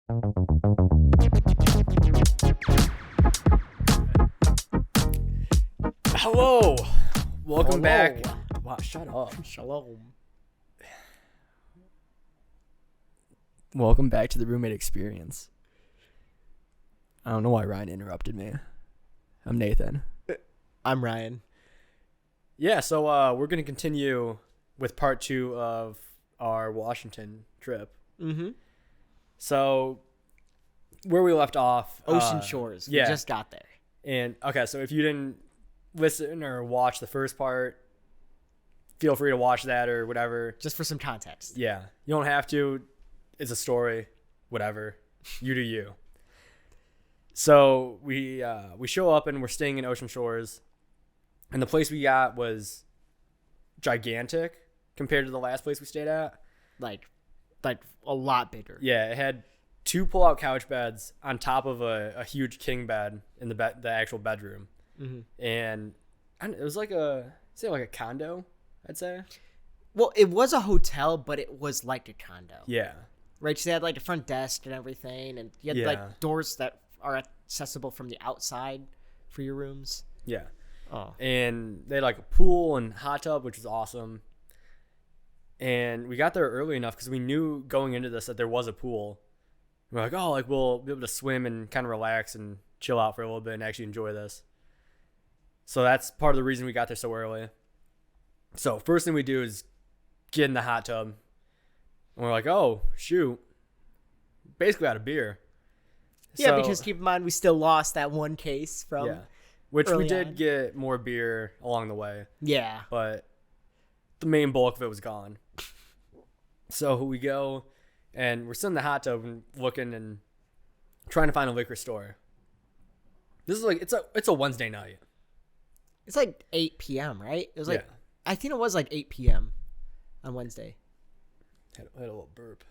Hello. Welcome Hello. back. Wow, shut up. Shalom. Welcome back to the Roommate Experience. I don't know why Ryan interrupted me. I'm Nathan. I'm Ryan. Yeah, so we're going to continue with part 2 of our Washington trip. Mm-hmm. So where we left off. Ocean Shores. Yeah. We just got there. And, okay, so if you didn't listen or watch the first part, feel free to watch that or whatever. Just for some context. Yeah. You don't have to. It's a story. Whatever. You do you. So we show up and we're staying in Ocean Shores. And the place we got was gigantic compared to the last place we stayed at. Like a lot bigger. Yeah, it had 2 pull-out couch beds on top of a huge king bed in the actual bedroom. Mm-hmm. And it was like a condo, I'd say. Well, it was a hotel, but it was like a condo. Yeah. Right? So they had like a front desk and everything, and you had like doors that are accessible from the outside for your rooms. Yeah. Oh. And they had like a pool and hot tub, which was awesome. And we got there early enough because we knew going into this that there was a pool. We're like, oh, like we'll be able to swim and kind of relax and chill out for a little bit and actually enjoy this. So that's part of the reason we got there so early. So first thing we do is get in the hot tub. And we're like, oh, shoot. Basically out of beer. Yeah, So- because keep in mind we still lost that one case from. yeah. Which we early did on. get more beer along the way. Yeah. But the main bulk of it was gone. So we go and we're sitting in the hot tub and looking and trying to find a liquor store. This is like it's a Wednesday night. It's like 8 p.m., right? It was like, Yeah. I think it was like 8 p.m. on Wednesday. Had a little burp.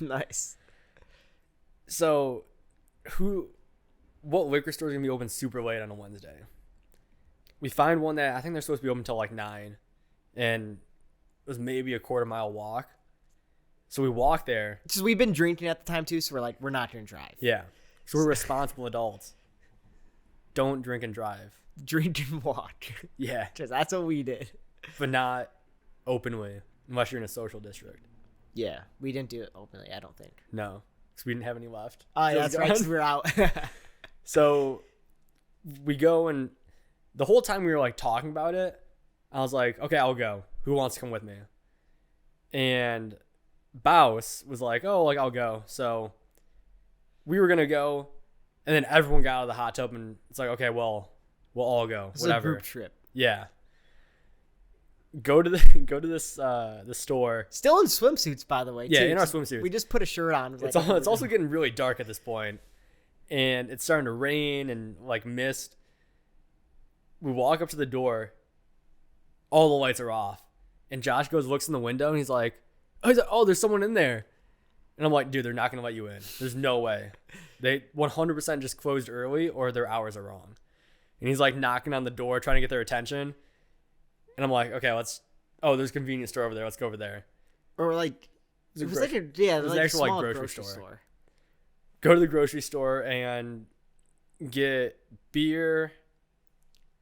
Nice. So what liquor store is gonna be open super late on a Wednesday? We find one that I think they're supposed to be open until like 9, and it was maybe a quarter-mile walk. So we walk there. Because we've been drinking at the time too, so we're like, we're not going to drive. Yeah. So we're responsible adults. Don't drink and drive. Drink and walk. Yeah. Because that's what we did. But not openly, unless you're in a social district. Yeah, we didn't do it openly, I don't think. No, because we didn't have any left. Oh, yeah, So that's it's right, gone. 'cause we're out. So we go, and the whole time we were like talking about it, I was like, okay, I'll go. Who wants to come with me? And Baus was like, oh, like I'll go. So we were going to go, and then everyone got out of the hot tub, and it's like, okay, well, we'll all go. It's Whatever. a group trip. Yeah. Go to the store. Still in swimsuits, by the way. Yeah, too. in our swimsuits. We just put a shirt on. It's also getting really dark at this point, and it's starting to rain and like mist. We walk up to the door, all the lights are off, and Josh looks in the window, and he's like, "Oh, there's someone in there," and I'm like, "Dude, they're not gonna let you in. There's no way. They 100% just closed early, or their hours are wrong." And he's like knocking on the door, trying to get their attention, and I'm like, "Okay, there's a convenience store over there. Let's go over there." Or like, It it was like an actual, like, small grocery store. Go to the grocery store and get beer,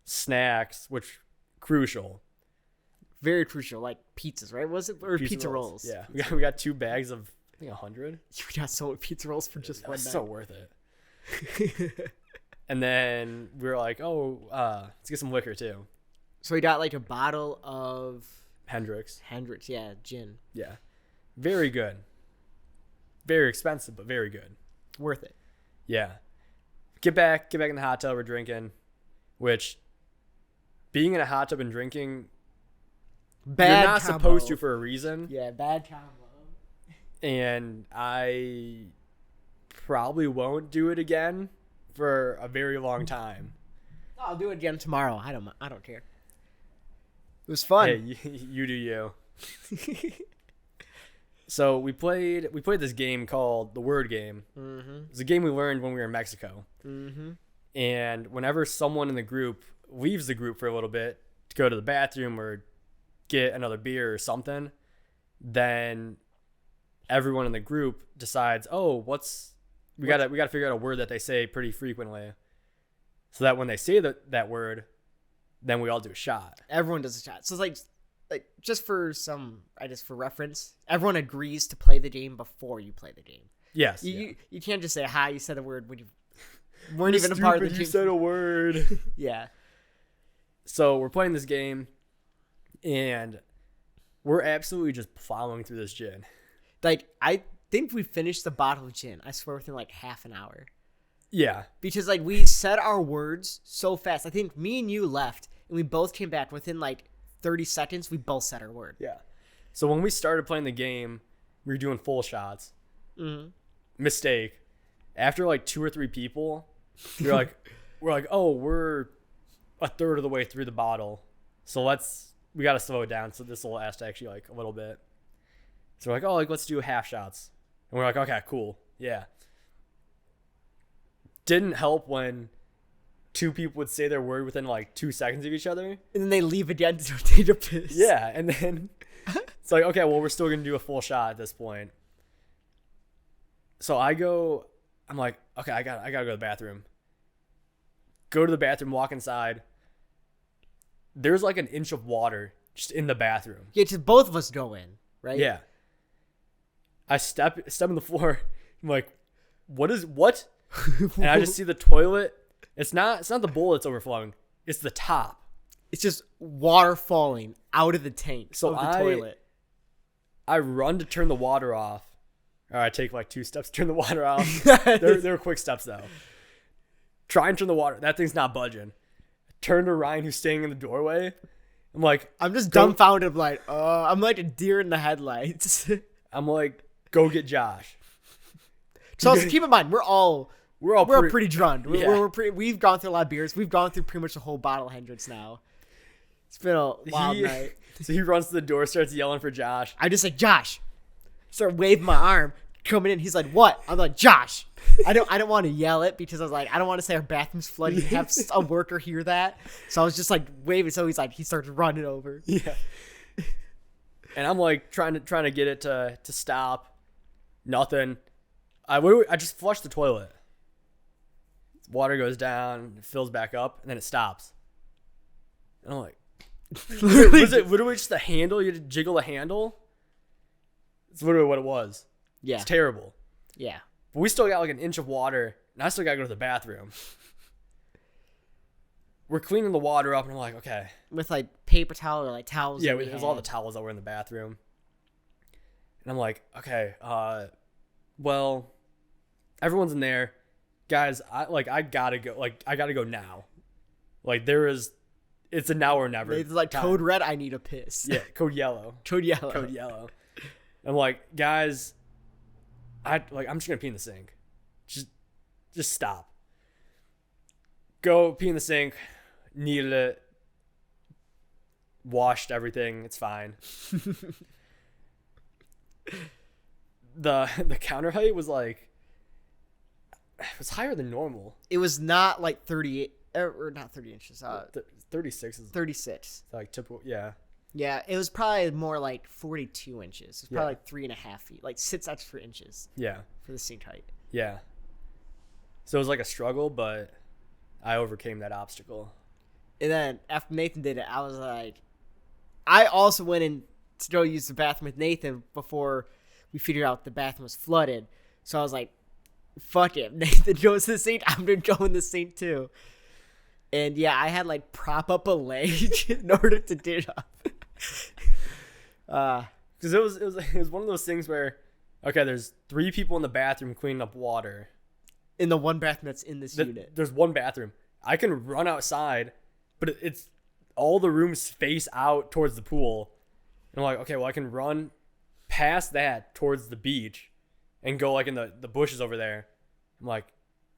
snacks, which crucial. Very crucial, like pizzas, right? Was it or pizza rolls? Yeah, we got 2 bags of I think 100. We got so many pizza rolls for just one That's night. so worth it. And then we were like, oh, let's get some liquor too. So we got like a bottle of Hendrix. yeah, gin. Yeah, very good. Very expensive, but very good. Worth it. Yeah. Get back in the hot tub. We're drinking, which being in a hot tub and drinking, Bad you're not combo. supposed to for a reason. Yeah, bad combo. And I probably won't do it again for a very long time. I'll do it again tomorrow. I don't care. It was fun. Hey, you do you. So we played this game called the Word Game. Mm-hmm. It's a game we learned when we were in Mexico. Mm-hmm. And whenever someone in the group leaves the group for a little bit to go to the bathroom or get another beer or something, then everyone in the group decides, oh, what's We gotta figure out a word that they say pretty frequently, so that when they say that word, then we all do a shot. Everyone does a shot. So it's like just for reference, everyone agrees to play the game before you play the game. Yes. You can't just say hi. You said a word when you weren't even a part of the game. You said a word. Yeah. So we're playing this game, and we're absolutely just plowing through this gin. Like, I think we finished the bottle of gin, I swear, within like half an hour. Yeah. Because like we said our words so fast. I think me and you left, and we both came back within like 30 seconds. We both said our word. Yeah. So when we started playing the game, we were doing full shots. Mm-hmm. Mistake. After like 2 or 3 people, we're like, oh, we're a third of the way through the bottle, so we got to slow it down. So this will last actually like a little bit. So we're like, oh, like let's do half shots, and we're like, okay, cool, yeah. Didn't help when 2 people would say their word within like 2 seconds of each other, and then they leave again to take a piss. Yeah, and then it's like, okay, well, we're still gonna do a full shot at this point. So I'm like, okay, I gotta go to the bathroom. Go to the bathroom, walk inside. There's like an inch of water just in the bathroom. Yeah, just both of us go in, right? Yeah. I step on the floor. I'm like, what? And I just see the toilet. It's not the bowl that's overflowing. It's the top. It's just water falling out of the tank of the toilet. I run to turn the water off. Or I take like 2 steps to turn the water off. They're quick steps though. Try and turn the water. That thing's not budging. Turn to Ryan, who's standing in the doorway. I'm just dumbfounded. I'm like a deer in the headlights. I'm like, go get Josh. So also keep in mind, we're pretty drunk. Yeah. We've gone through a lot of beers. We've gone through pretty much the whole bottle of Hendrix now. It's been a wild night. So he runs to the door, starts yelling for Josh. I just like, Josh. Start waving my arm. Coming in, he's like, what? I'm like, Josh. I don't want to yell it because I was like, I don't want to say our bathroom's flooded and have a worker hear that. So I was just like waving. So he starts running over. Yeah. And I'm like trying to get it to stop. Nothing. I just flushed the toilet. Water goes down, it fills back up, and then it stops. And I'm like, was it literally just the handle? You had to jiggle the handle? It's literally what it was. Yeah. It's terrible. Yeah. But we still got like an inch of water, and I still got to go to the bathroom. We're cleaning the water up, and I'm like, okay. With like paper towel or like towels. Yeah, there's all the towels that were in the bathroom. And I'm like, okay, well, everyone's in there. Guys, I gotta go. Like, I gotta go now. Like, it's a now or never. It's like time. Code red, I need a piss. Yeah, code yellow. Code yellow. Code yellow. I'm like, guys, I'm just gonna pee in the sink. Just stop. Go pee in the sink. Needed it. Washed everything. It's fine. The counter height was like, it was higher than normal. It was not like 38 or not 30 inches. 36 is 36. Like typical. Yeah. Yeah, it was probably more like 42 inches. It's probably Yeah. like 3.5 feet, like 6 extra inches. Yeah. For the sink height. Yeah. So it was like a struggle, but I overcame that obstacle. And then after Nathan did it, I was like, I also went in to go use the bathroom with Nathan before we figured out the bathroom was flooded. So I was like, fuck it. Nathan goes to the sink. I'm going to go in the sink too. And yeah, I had like prop up a leg in order to do it up. Because it was one of those things where, okay, there's 3 people in the bathroom cleaning up water. In the one bathroom that's in this unit. There's one bathroom. I can run outside, but it's all the rooms face out towards the pool. And I'm like, okay, well, I can run past that towards the beach and go like in the bushes over there. I'm like,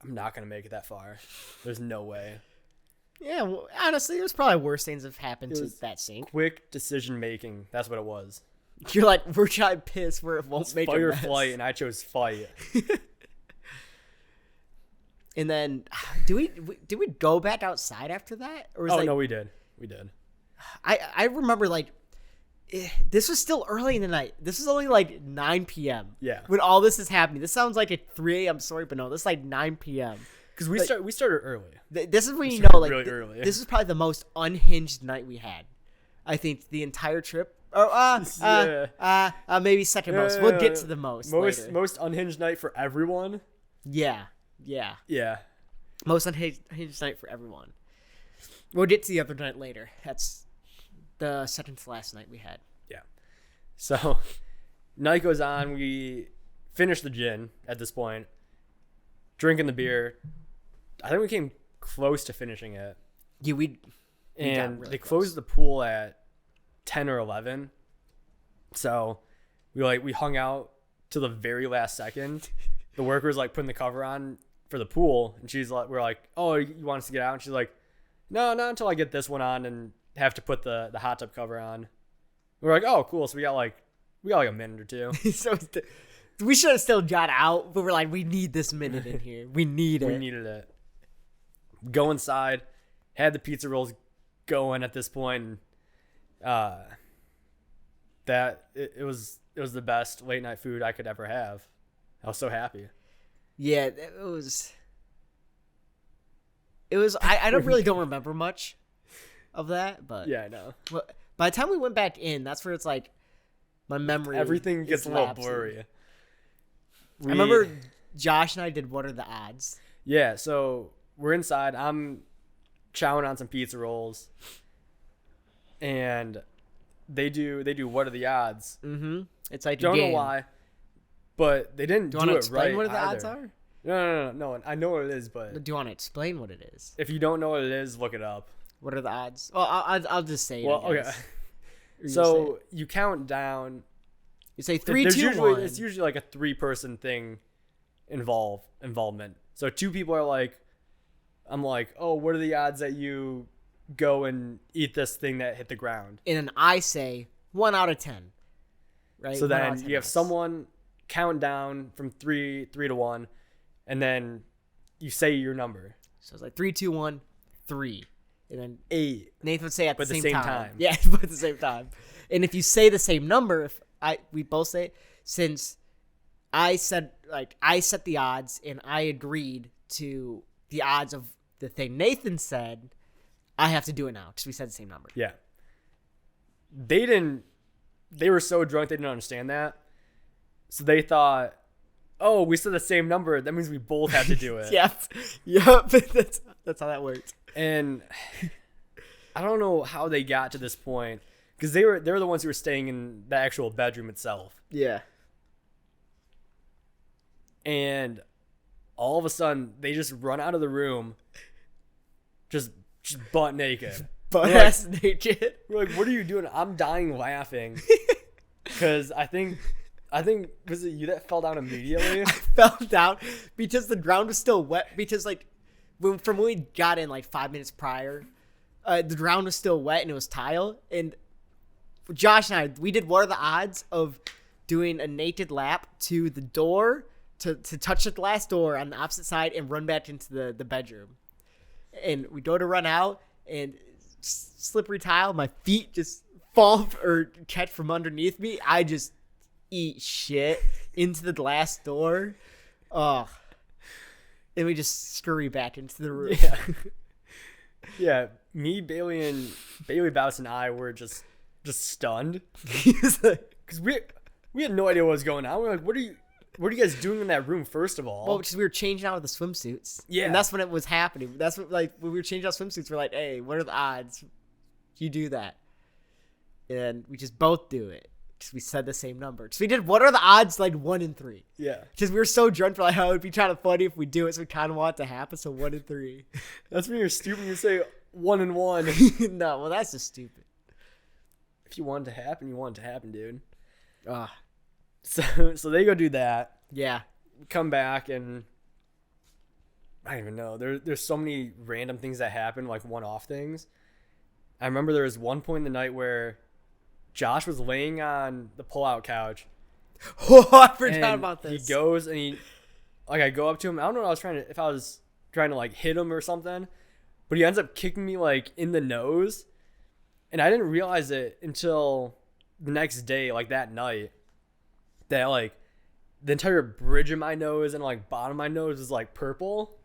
I'm not going to make it that far. There's no way. Yeah, well, honestly, there's probably worse things that have happened to that sink. Quick decision making. That's what it was. You're like, we're trying to piss where it won't make fight a or mess. flight, and I chose fight. And then, did we go back outside after that? Or was no, we did. We did. I remember like This was still early in the night. This was only like 9 p.m. Yeah. When all this is happening. This sounds like at 3 a.m. Sorry, but no, this is like 9 p.m. Because we started early. This is when you know, like, really early. This is probably the most unhinged night we had. I think the entire trip. Maybe second most. We'll get to the most later. Most unhinged night for everyone. Yeah. Most unhinged night for everyone. We'll get to the other night later. That's the second to last night we had. Yeah. So, night goes on. We finish the gin at this point. Drinking the beer. I think we came close to finishing it. Yeah, we and really they close. closed the pool at 10 or 11. So we hung out till the very last second. The workers like putting the cover on for the pool, and we're like, oh, you want us to get out? And she's like, no, not until I get this one on and have to put the hot tub cover on. We're like, oh, cool. So we got like a minute or two. So we should have still got out, but we're like, we need this minute in here. We needed it. Go inside, had the pizza rolls going at this point. And, it was the best late night food I could ever have. I was so happy. Yeah, it was. I don't remember much of that, but yeah, I know. But by the time we went back in, that's where it's like my memory. Everything gets a little lapsing. blurry. I remember Josh and I did What Are the Odds? Yeah, so we're inside. I'm chowing on some pizza rolls, and they do What Are the Odds? Mm-hmm. It's like don't a game. know why, but they didn't do it right. Do you want to explain what the either. odds are? No. I know what it is, but do you want to explain what it is? if you don't know what it is, look it up. What are the odds? Well, I'll just say it. Well, okay. So you count down. You say 3, 2, 1. It's usually like a 3-person thing involvement. So 2 people are like, I'm like, oh, what are the odds that you go and eat this thing that hit the ground? And then I say 1 out of 10. Right. So then you have someone count down from 3 to 1, and then you say your number. So it's like 3, 2, 1, 3. And then 8. Nathan would say at the same time. Yeah, but at the same time. And if you say the same number, we both say it, since I said, like, I set the odds and I agreed to the odds of the thing Nathan said, I have to do it now because we said the same number. Yeah. They were so drunk they didn't understand that. So they thought, oh, we said the same number. That means we both have to do it. Yep. That's how that worked. And I don't know how they got to this point, because they were the ones who were staying in the actual bedroom itself. Yeah. And all of a sudden, they just run out of the room, just butt naked. Butt-ass naked. We're like, what are you doing? I'm dying laughing. Because I think, was it you that fell down immediately? I fell down because the ground was still wet. Because, like, from when we got in, like, 5 minutes prior, the ground was still wet and it was tile. And Josh and I, we did What Are the Odds of doing a naked lap to the door, to touch the glass door on the opposite side and run back into the bedroom. And we go to run out, and slippery tile, my feet just fall or catch from underneath me. I just eat shit into the glass door. Oh. And we just scurry back into the room. Yeah. Yeah. Me, Bailey Bowse, and I were just stunned. Because we had no idea what was going on. We were like, what are you guys doing in that room, first of all? Well, because we were changing out of the swimsuits. Yeah. And that's when it was happening. That's what, like, when we were changing out swimsuits, we're like, hey, what are the odds you do that? And we just both do it. Because we said the same number. So we did What Are the Odds, like 1 in 3. Yeah. Because we were so drunk, we're like, oh, it'd be kind of funny if we do it, so we kind of want it to happen, so 1 in 3. That's when you're stupid. You say 1 in 1. No, well, that's just stupid. If you want it to happen, you want it to happen, dude. Ah. So they go do that. Yeah. Come back, and I don't even know. There's so many random things that happen, like one-off things. I remember there was one point in the night where Josh was laying on the pull-out couch. Oh, I forgot about this. He goes and I go up to him. I don't know if I was trying to like hit him or something, but he ends up kicking me like in the nose, and I didn't realize it until the next day, like that night, that like the entire bridge of my nose and like bottom of my nose was like purple.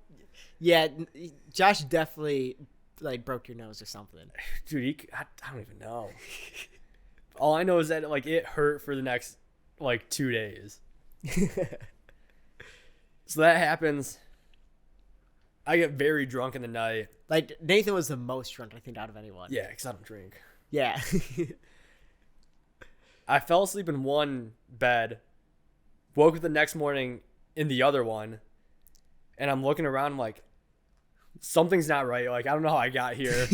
Yeah, Josh definitely like broke your nose or something. Dude, I don't even know. All I know is that like it hurt for the next like 2 days. So that happens. I get very drunk in the night. Like Nathan was the most drunk, I think, out of anyone. Yeah, because I don't drink. Yeah. I fell asleep in one bed, woke up the next morning in the other one, and I'm looking around like, something's not right. Like, I don't know how I got here.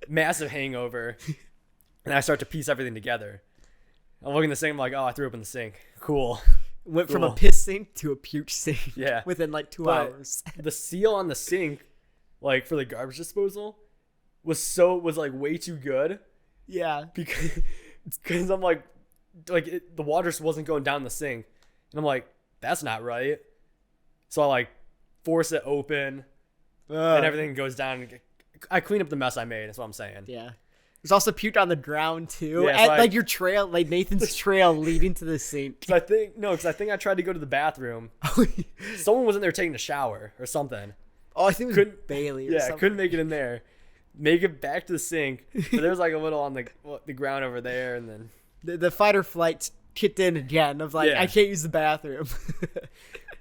Massive hangover. And I start to piece everything together. I'm looking at the sink, I'm like, oh, I threw up in the sink. Cool. Went from a piss sink to a puke sink. Yeah. Within like 2 But hours. the seal on the sink, like for the garbage disposal, was like way too good. Yeah. Because I'm like the water just wasn't going down the sink. And I'm like, that's not right. So I like force it open and everything goes down. I clean up the mess I made. That's what I'm saying. Yeah. There's also puke on the ground too. Yeah, At so like your trail, like Nathan's trail leading to the sink. Because I think I tried to go to the bathroom. Someone was in there taking a shower or something. Oh, I think it was Bailey or Yeah, something. couldn't make it in there. Make it back to the sink. But there was like a little on the ground over there, and then The fight or flight kicked in again of like, Yeah. I can't use the bathroom.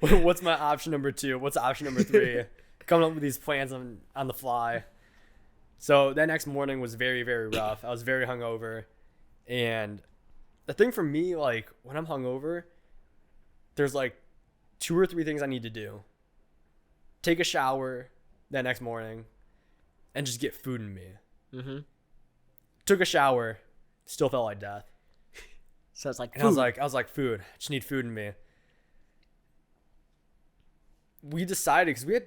what's my option number 2? What's option number 3? Coming up with these plans on the fly. So that next morning was very, very rough. I was very hungover. And the thing for me, like when I'm hungover, there's like 2 or 3 things I need to do. Take a shower that next morning and just get food in me. Mm-hmm. Took a shower, still felt like death. So it's like, And I was like, food. I just need food in me. We decided, because we had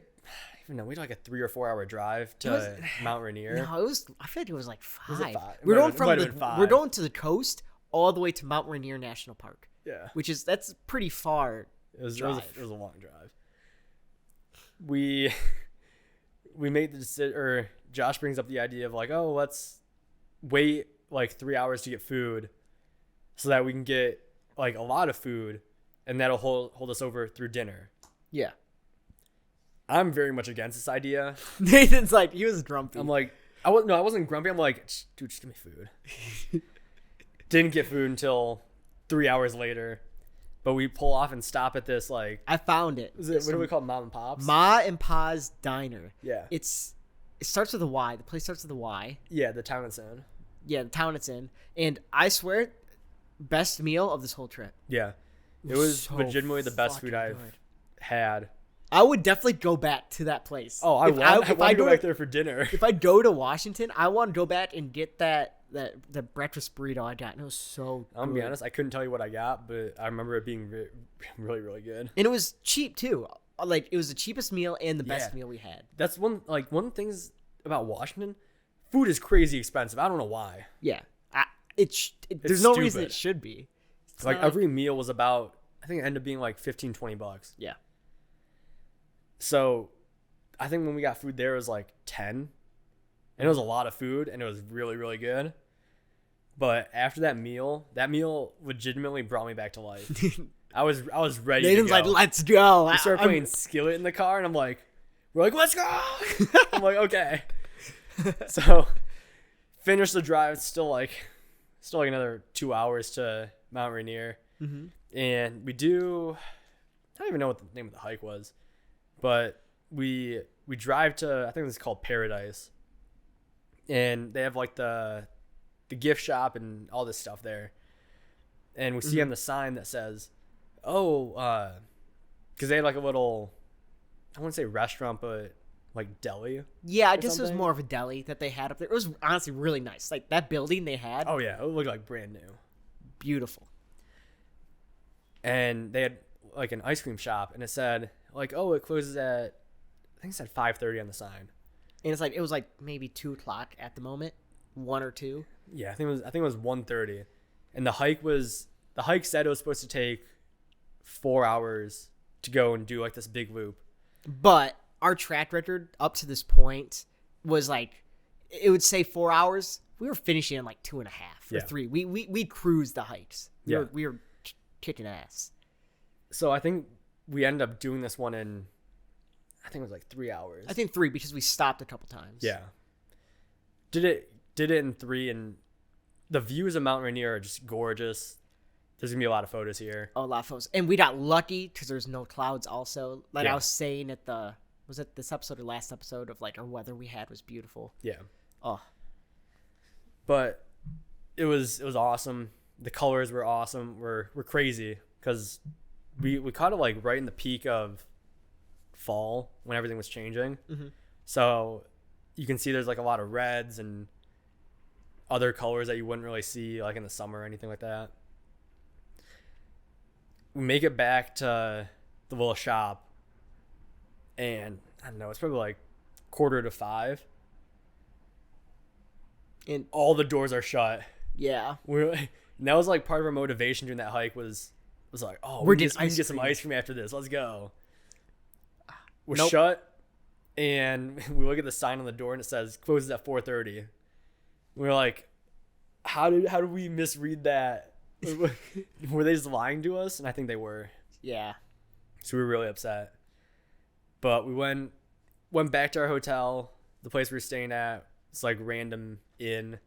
like a 3 or 4 hour drive to Mount Rainier. No, it was. I feel like it was like 5. Was it 5? We're It going might have been 5. we're going to the coast all the way to Mount Rainier National Park. Yeah. That's pretty far. It was drive. a long drive. We made the decision, or Josh brings up the idea of like, oh, let's wait like 3 hours to get food so that we can get like a lot of food and that'll hold us over through dinner. Yeah. I'm very much against this idea. Nathan's like, he was grumpy. I'm like, I wasn't grumpy. I'm like, dude, just give me food. Didn't get food until 3 hours later. But we pull off and stop at this like, I found it. what do we call it? Mom and Pops? Ma and Pa's Diner. Yeah. It starts with a Y. The place starts with a Y. Yeah, the town it's in. Yeah, the town it's in. And I swear, best meal of this whole trip. Yeah. It was So legitimately the best food fucking I've good. had. I would definitely go back to that place. Oh, I want to go back there for dinner. If I go to Washington, I want to go back and get the breakfast burrito I got. And it was so I'm gonna good. be honest, I couldn't tell you what I got, but I remember it being really, really good. And it was cheap too. Like, it was the cheapest meal and the best Yeah. meal we had. That's one of the things about Washington. Food is crazy expensive. I don't know why. Yeah. There's no reason stupid. it should be. It's Like not every meal was about, I think it ended up being like $15-20. Yeah. So I think when we got food there, it was like 10. And it was a lot of food and it was really, really good. But after that meal legitimately brought me back to life. I was ready Nathan's to go. like, let's go. We started playing Skillet in the car, and we're like, let's go. I'm like, okay. So, finish the drive. It's still like another 2 hours to Mount Rainier. Mm-hmm. And we do, I don't even know what the name of the hike was, but we drive to, I think it's called Paradise. And they have like the gift shop and all this stuff there. And we see on the sign that says, because they had like a little, I wouldn't say restaurant, but like deli. Yeah, I guess it was something. more of a deli that they had up there. It was honestly really nice. Like, that building they had, Oh yeah, it looked like brand new. beautiful. And they had like an ice cream shop, and it said like, oh, it closes at, I think it said 5:30 on the sign. And it was like maybe 2 o'clock at the moment, 1 or 2. Yeah, I think it was 1:30, and the hike said it was supposed to take 4 hours to go and do like this big loop. But our track record up to this point was like, it would say 4 hours we were finishing in like 2.5 or 3. We cruised the hikes. We were kicking ass. So I think we ended up doing this one in, I think it was like 3 hours. I think 3 because we stopped a couple times. Yeah. Did it in 3, and the views of Mount Rainier are just gorgeous. There's gonna be a lot of photos here. Oh, a lot of photos. And we got lucky because there's no clouds also. Like Yeah. I was saying was it this episode or last episode of like our weather we had was beautiful. Yeah. Oh. But it was awesome. The colors were awesome. We're crazy because we caught it like right in the peak of fall when everything was changing. Mm-hmm. So you can see there's like a lot of reds and other colors that you wouldn't really see like in the summer or anything like that. We make it back to the little shop, and I don't know, it's probably like 4:45. And all the doors are shut. yeah. And that was like part of our motivation during that hike was like, oh, we can get some ice cream after this. Let's go. We're shut, and we look at the sign on the door and it says closes at 4:30. We're like, how did we misread that? Were they just lying to us? And I think they were. Yeah. So we were really upset. But we went back to our hotel, the place we were staying at. It's like random inn.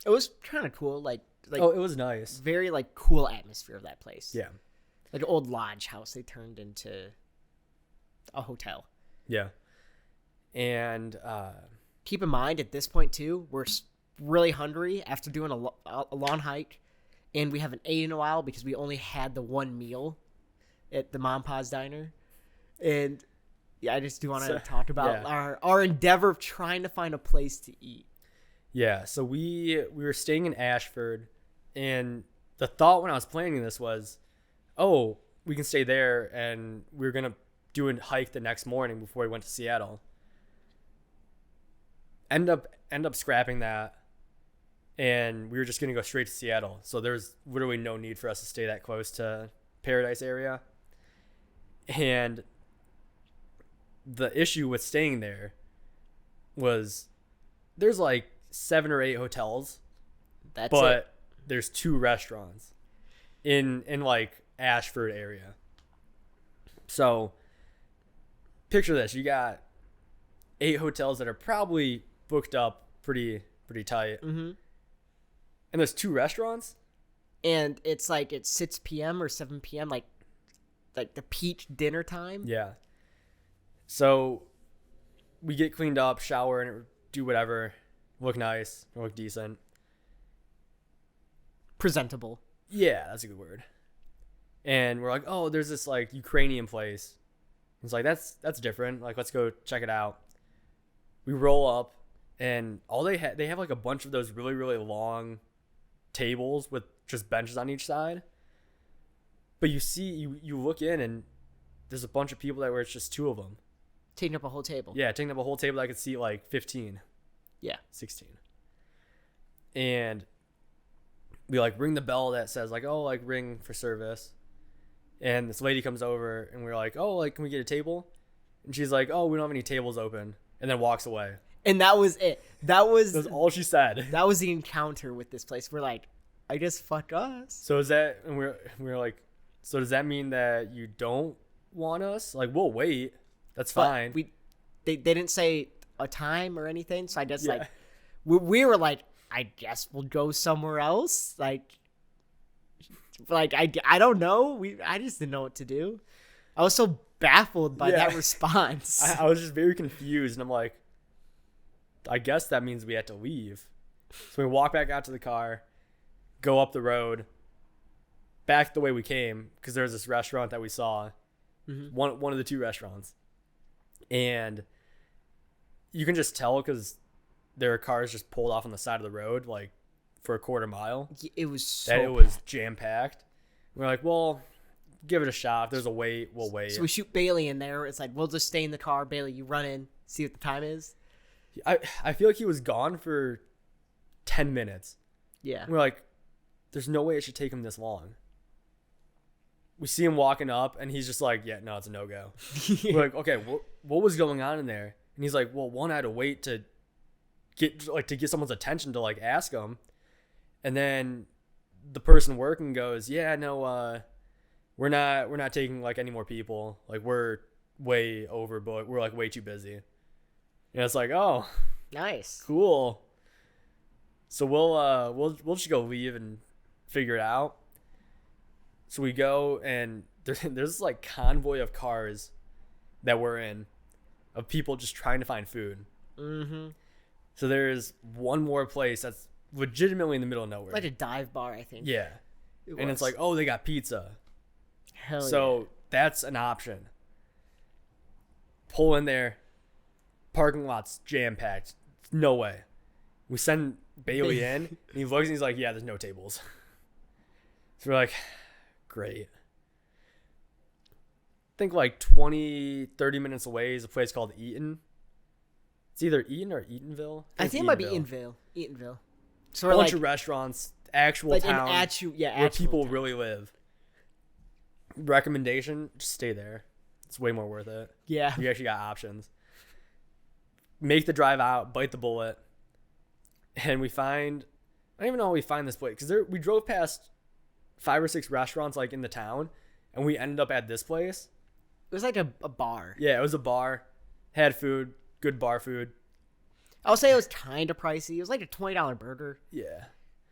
It was kind of cool. Like oh, it was nice. Very like cool atmosphere of that place. Yeah. Like an old lodge house they turned into a hotel. Yeah. And keep in mind at this point too, we're really hungry after doing a long hike, and we haven't ate in a while because we only had the one meal at the Mom Pa's Diner. And yeah, I just do want to talk about our endeavor of trying to find a place to eat. Yeah, so we were staying in Ashford, and the thought when I was planning this was, oh, we can stay there, and we were gonna do a hike the next morning before we went to Seattle. End up scrapping that, and we were just gonna go straight to Seattle. So there's literally no need for us to stay that close to Paradise area. And the issue with staying there was there's like 7 or 8 hotels, but there's 2 restaurants in like Ashford area. So picture this: you got 8 hotels that are probably booked up pretty tight, mm-hmm. and there's 2 restaurants, and it's like it's 6 p.m. or 7 p.m. like the peak dinner time. Yeah. So we get cleaned up, shower, and do whatever, look nice, look decent, presentable. Yeah, that's a good word. And we're like, oh, there's this like Ukrainian place. It's like that's different. Like, let's go check it out. We roll up, and all they have like a bunch of those really, really long tables with just benches on each side. But you see, you look in, and there's a bunch of people that where it's just 2 of them. Taking up a whole table. Yeah, taking up a whole table that I could seat like 15. Yeah. 16. And we like ring the bell that says like, oh, like ring for service. And this lady comes over, and we're like, oh, like, can we get a table? And she's like, oh, we don't have any tables open. And then walks away. And that was it. That was all she said. That was the encounter with this place. We're like, I just fuck us. So is that, and we're like, so does that mean that you don't want us? Like, we'll wait. That's fine. They didn't say a time or anything. So I just like, we were like, I guess we'll go somewhere else. Like I don't know. I just didn't know what to do. I was so baffled by that response. I was just very confused, and I'm like, I guess that means we had to leave. So we walk back out to the car, go up the road, back the way we came, because there's this restaurant that we saw, mm-hmm. one of the 2 restaurants, and you can just tell because there are cars just pulled off on the side of the road, like for a quarter mile. It was it was jam packed. We're like, well, give it a shot. If there's a wait, we'll wait. So we shoot Bailey in there. It's like, we'll just stay in the car. Bailey, you run in, see what the time is. I feel like he was gone for 10 minutes. Yeah. We're like, there's no way it should take him this long. We see him walking up, and he's just like, yeah, no, it's a no-go. We're like, okay, what was going on in there? And he's like, well, one, I had to wait to get someone's attention to like ask them. And then the person working goes, yeah, no, we're not taking like any more people. Like we're way overbooked. We're like way too busy. And it's like, oh, Nice. cool. So we'll just go leave and figure it out. So we go, and there's this like convoy of cars that we're in, of people just trying to find food. Mm-hmm. So there's one more place that's legitimately in the middle of nowhere. Like a dive bar, I think. Yeah. And it's like, oh, they got pizza. Hell So that's an option. Pull in there. Parking lot's jam-packed. No way. We send Bailey in, and he looks and he's like, yeah, there's no tables. So we're like, great. I think like 20, 30 minutes away is a place called Eaton. It's either Eaton or Eatonville. I think it might be Eatonville. So A we're bunch like, of restaurants, actual like town, an actual, yeah, where actual people town. really live. Recommendation, just stay there. It's way more worth it. Yeah. You actually got options. Make the drive out, bite the bullet. And we find, I don't even know how we find this place, because we drove past 5 or 6 restaurants like in the town, and we ended up at this place. It was like a bar. Yeah, it was a bar, had food, good bar food. I would say it was kind of pricey. It was like a $20 burger. Yeah,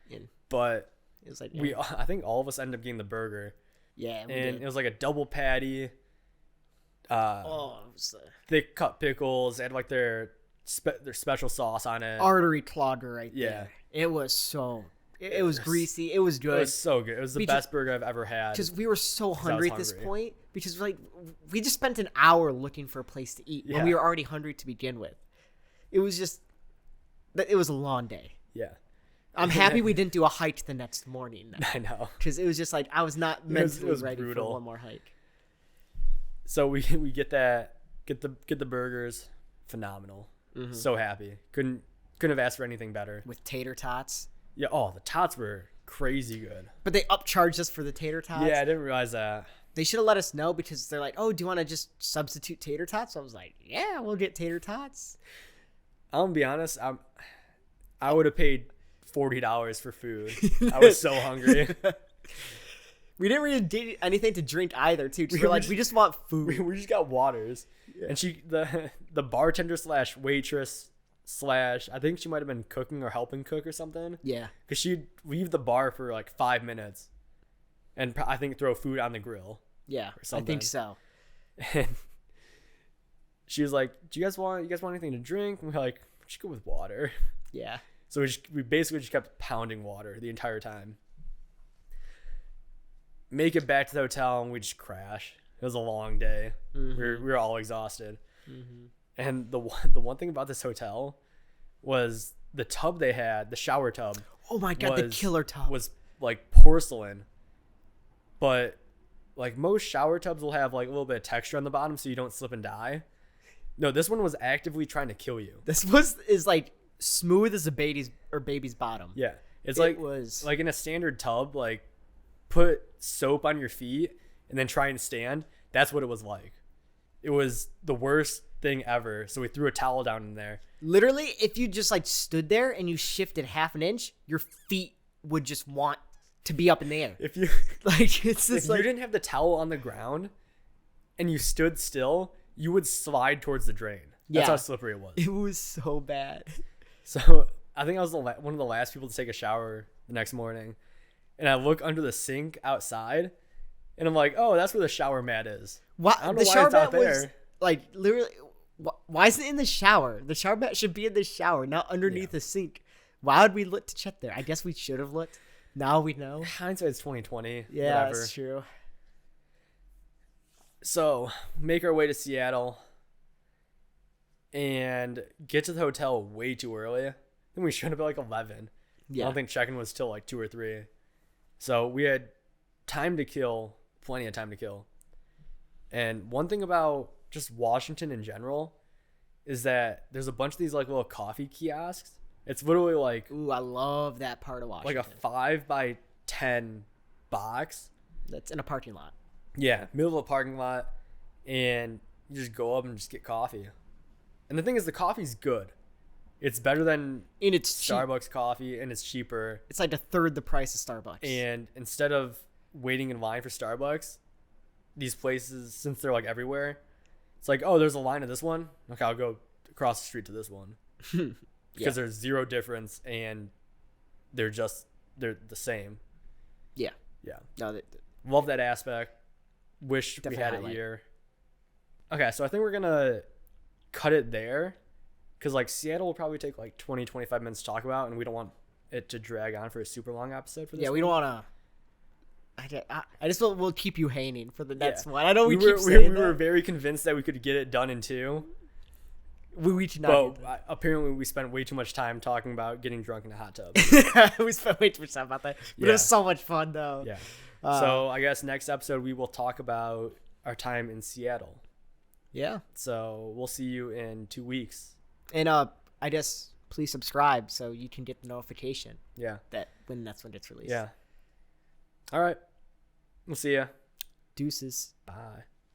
And but it was like, I think all of us ended up getting the burger, yeah, we and did. it was like a double patty. It was Thick cut pickles. They had like their special sauce on it. artery clogger right Yeah. there. It was so. It was greasy. It was It good. was so good. It was the best burger I've ever had. Because we were so hungry at this hungry. point. Because like we just spent an hour looking for a place to eat, and we Yeah. were already hungry to begin with. It was just. It was a long day. Yeah, I'm happy we didn't do a hike the next morning. I know. Because it was just like I was not mentally was ready brutal. for one more hike. So we get the burgers, phenomenal. Mm-hmm. So happy. Couldn't have asked for anything better. With tater tots. Yeah. Oh, the tots were crazy good. But they upcharged us for the tater tots. Yeah, I didn't realize that. They should have let us know because they're like, oh, do you want to just substitute tater tots? So I was like, yeah, we'll get tater tots. I'm gonna be honest. I would have paid $40 for food. I was so hungry. We didn't really do anything to drink either, too. We We're were like, just- we just want food. we just got waters, and the bartender / waitress / I think she might have been cooking or helping cook or something. Yeah. Because she'd leave the bar for like 5 minutes, and I think throw food on the grill. Yeah, I something. think so. And she was like, "Do you guys want anything to drink?" And we're like, "Just go with water." Yeah. So we basically just kept pounding water the entire time. Make it back to the hotel, and we just crash. It was a long day. Mm-hmm. We were all exhausted. Mm-hmm. And the one thing about this hotel was the tub they had, the shower tub. Oh my god, the killer tub. Was like porcelain. But like most shower tubs will have like a little bit of texture on the bottom so you don't slip and die. No, this one was actively trying to kill you. This is like smooth as a baby's bottom. Yeah. It's It was like in a standard tub, like put soap on your feet and then try and stand. That's what it was like. It was the worst thing ever. So we threw a towel down in there. literally, if you just like stood there and you shifted half an inch, your feet would just want to be up in the air. If you Like it's just if like you didn't have the towel on the ground and you stood still, you would slide towards the drain. That's Yeah. how slippery it was. it was so bad. So I think I was one of the last people to take a shower the next morning, and I look under the sink outside, and I'm like, "Oh, that's where the shower mat is." Why I don't know the why shower it's out mat was there. like literally? Why isn't it in the shower? The shower mat should be in the shower, not underneath the sink. Why would we look to check there? I guess we should have looked. Now we know. Hindsight's 2020. Yeah, whatever. that's true. So make our way to Seattle and get to the hotel way too early. I think we should have been like 11. Yeah. I don't think check-in was till like 2 or 3. So we had time to kill, plenty of time to kill. And one thing about just Washington in general is that there's a bunch of these like little coffee kiosks. It's literally like Ooh, I love that part of Washington. like a 5x10 box. That's in a parking lot. Yeah, middle of a parking lot, and you just go up and just get coffee. And the thing is, the coffee's good. It's better than And it's cheap. Starbucks coffee, and it's cheaper. It's like a third the price of Starbucks. And instead of waiting in line for Starbucks, these places, since they're like everywhere, it's like, oh, there's a line at this one. Okay, I'll go across the street to this one. Because there's zero difference, and they're the same. Yeah. Yeah. No, Love that aspect. Wish we Definitely had highlight. it here. Okay, so I think we're going to cut it there. Because, like, Seattle will probably take, like, 20, 25 minutes to talk about, and we don't want it to drag on for a super long episode for this. Yeah, we don't want to. I just we'll keep you hanging for the next Yeah. one. I know we were, keep saying we were that. very convinced that we could get it done in 2. We did not. But apparently we spent way too much time talking about getting drunk in a hot tub. We spent way too much time about that. But it was so much fun, though. Yeah. So I guess next episode we will talk about our time in Seattle. Yeah. So we'll see you in 2 weeks. And I guess please subscribe so you can get the notification. Yeah. That's when it's released. Yeah. All right. We'll see ya. Deuces. Bye.